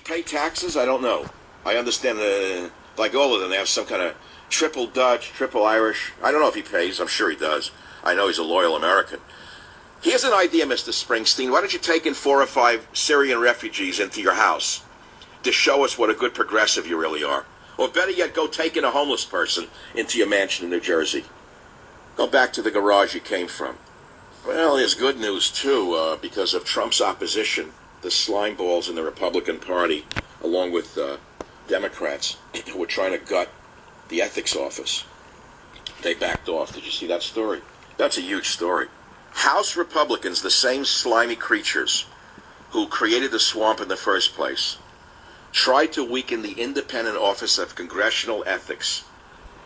pay taxes? I don't know. I understand, like all of them, they have some kind of triple Dutch, triple Irish. I don't know if he pays. I'm sure he does. I know he's a loyal American. Here's an idea, Mr. Springsteen. Why don't you take in 4 or 5 Syrian refugees into your house to show us what a good progressive you really are? Or better yet, go take in a homeless person into your mansion in New Jersey. Go back to the garage you came from. Well, there's good news, too, because of Trump's opposition. The slime balls in the Republican Party, along with Democrats, who were trying to gut the ethics office. They backed off. Did you see that story? That's a huge story. House Republicans, the same slimy creatures who created the swamp in the first place, tried to weaken the independent Office of Congressional Ethics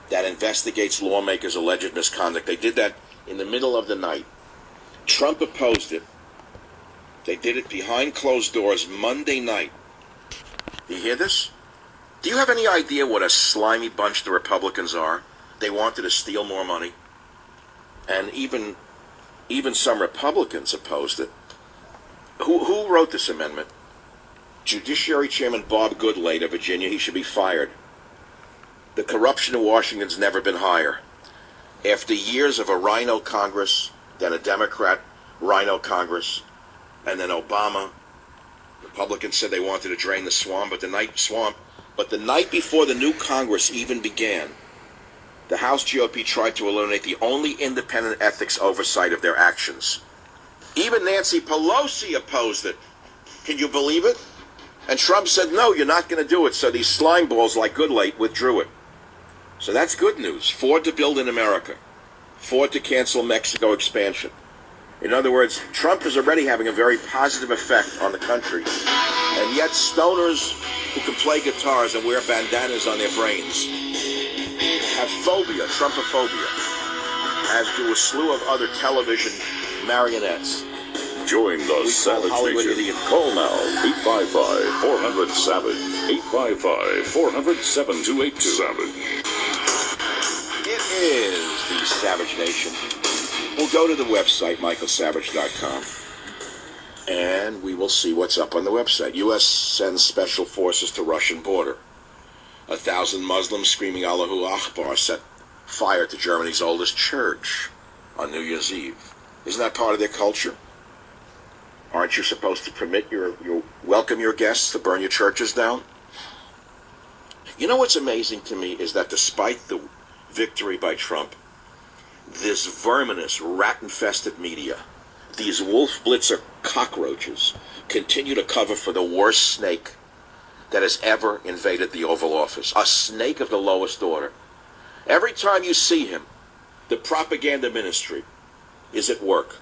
that investigates lawmakers' alleged misconduct. They did that in the middle of the night. Trump opposed it. They did it behind closed doors Monday night. Do you hear this? Do you have any idea what a slimy bunch the Republicans are? They wanted to steal more money. And even some Republicans opposed it. Who wrote this amendment? Judiciary Chairman Bob Goodlate of Virginia. He should be fired. The corruption in Washington's never been higher. After years of a rhino Congress, then a Democrat rhino Congress, and then Obama, Republicans said they wanted to drain the swamp, but the night before the new Congress even began, the House GOP tried to eliminate the only independent ethics oversight of their actions. Even Nancy Pelosi opposed it. Can you believe it? And Trump said, no, you're not going to do it. So these slime balls like Goodlate withdrew it. So that's good news. Ford to build in America. Ford to cancel Mexico expansion. In other words, Trump is already having a very positive effect on the country. And yet stoners who can play guitars and wear bandanas on their brains have phobia, Trumpophobia, as do a slew of other television marionettes. Join the Savage Nation. Call now, 855-400-SAVAGE, 855-400-7282. Savage. It is the Savage Nation. We'll go to the website, michaelsavage.com, and we will see what's up on the website. U.S. sends special forces to Russian border. 1,000 Muslims screaming Allahu Akbar set fire to Germany's oldest church on New Year's Eve. Isn't that part of their culture? Aren't you supposed to permit welcome your guests to burn your churches down? You know what's amazing to me is that despite the victory by Trump, this verminous, rat-infested media, these Wolf Blitzer cockroaches, continue to cover for the worst snake that has ever invaded the Oval Office. A snake of the lowest order. Every time you see him, the propaganda ministry is at work.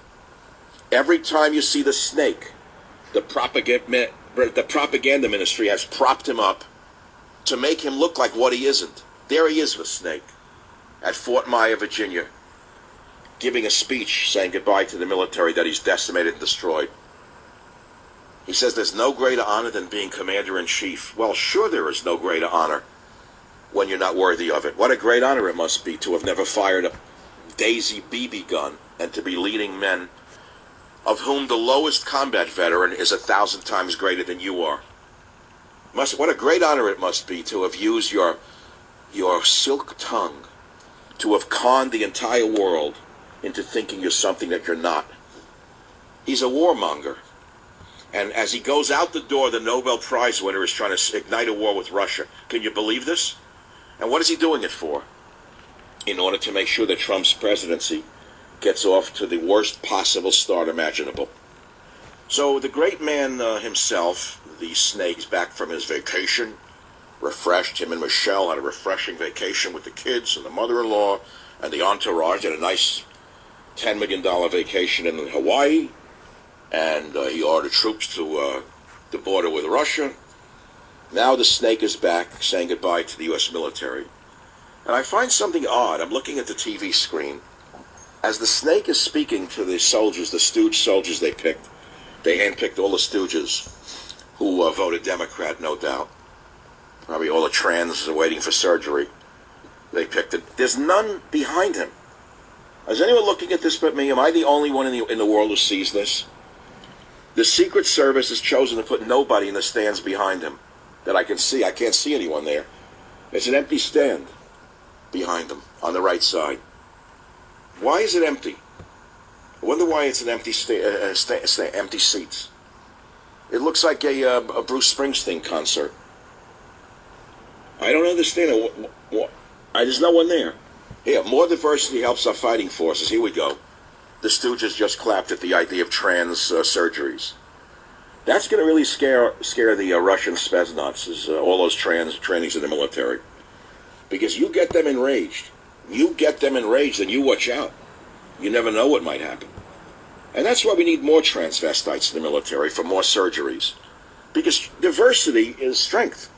Every time you see the snake, the propaganda ministry has propped him up to make him look like what he isn't. There he is, the snake, at Fort Myer, Virginia, giving a speech saying goodbye to the military that he's decimated and destroyed. He says there's no greater honor than being commander-in-chief. Well, sure there is no greater honor when you're not worthy of it. What a great honor it must be to have never fired a Daisy BB gun and to be leading men of whom the lowest combat veteran is 1,000 times greater than you are. What a great honor it must be to have used your silk tongue to have conned the entire world into thinking you're something that you're not. He's a warmonger. And as he goes out the door, the Nobel Prize winner is trying to ignite a war with Russia. Can you believe this? And what is he doing it for? In order to make sure that Trump's presidency gets off to the worst possible start imaginable. So the great man himself, the snake's back from his vacation, refreshed. Him and Michelle had a refreshing vacation with the kids and the mother-in-law and the entourage. Had a nice $10 million vacation in Hawaii. And he ordered troops to the border with Russia. Now the snake is back, saying goodbye to the U.S. military. And I find something odd. I'm looking at the TV screen. As the snake is speaking to the soldiers, the stooge soldiers they picked, they handpicked all the stooges who voted Democrat, no doubt. Probably all the trans are waiting for surgery. They picked it. There's none behind him. Is anyone looking at this but me? Am I the only one in the world who sees this? The Secret Service has chosen to put nobody in the stands behind him. that I can see. I can't see anyone there. There's an empty stand behind them on the right side. Why is it empty? I wonder why it's an empty empty seats. It looks like a Bruce Springsteen concert. I don't understand. There's no one there. Here, more diversity helps our fighting forces. Here we go. The Stooges just clapped at the idea of trans surgeries. That's going to really scare the Russian Spetsnazes, all those trainings in the military. Because you get them enraged. You get them enraged and you watch out. You never know what might happen. And that's why we need more transvestites in the military for more surgeries. Because diversity is strength.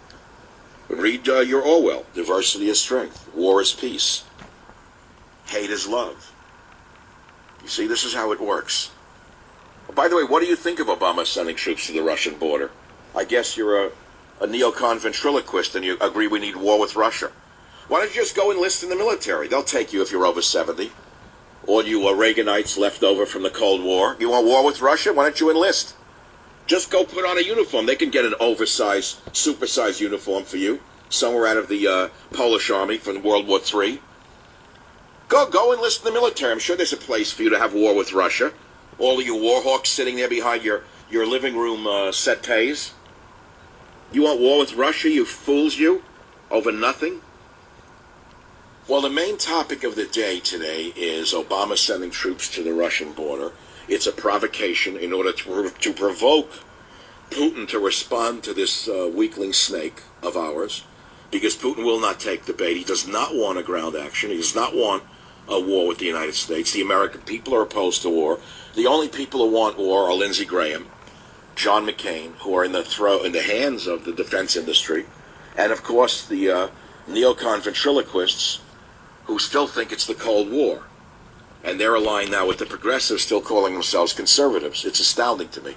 Read your Orwell. Diversity is strength. War is peace. Hate is love. You see, this is how it works. By the way, what do you think of Obama sending troops to the Russian border? I guess you're a neocon ventriloquist and you agree we need war with Russia. Why don't you just go enlist in the military? They'll take you if you're over 70. All you Reaganites left over from the Cold War. You want war with Russia? Why don't you enlist? Just go put on a uniform. They can get an oversized, supersized uniform for you. Somewhere out of the Polish Army from World War III. Go enlist in the military. I'm sure there's a place for you to have war with Russia. All of you war hawks sitting there behind your living room settees. You want war with Russia, you fools, you? Over nothing? Well, the main topic of the day today is Obama sending troops to the Russian border. It's a provocation in order to provoke Putin to respond to this weakling snake of ours, because Putin will not take the bait. He does not want a ground action. He does not want a war with the United States. The American people are opposed to war. The only people who want war are Lindsey Graham, John McCain, who are in the hands of the defense industry, and of course the neocon ventriloquists who still think it's the Cold War. And they're aligned now with the progressives still calling themselves conservatives. It's astounding to me.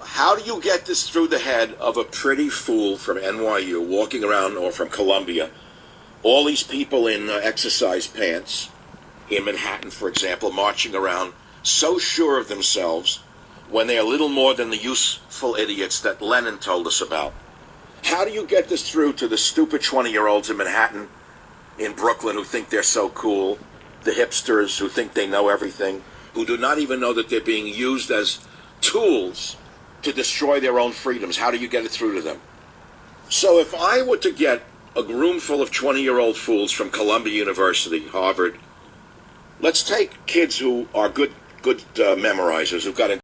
How do you get this through the head of a pretty fool from NYU walking around, or from Columbia? All these people in exercise pants in Manhattan, for example, marching around so sure of themselves when they are little more than the useful idiots that Lenin told us about. How do you get this through to the stupid 20-year-olds in Manhattan, in Brooklyn, who think they're so cool, the hipsters who think they know everything, who do not even know that they're being used as tools to destroy their own freedoms? How do you get it through to them? So if I were to get a room full of 20-year-old fools from Columbia University, Harvard, let's take kids who are good memorizers, who've got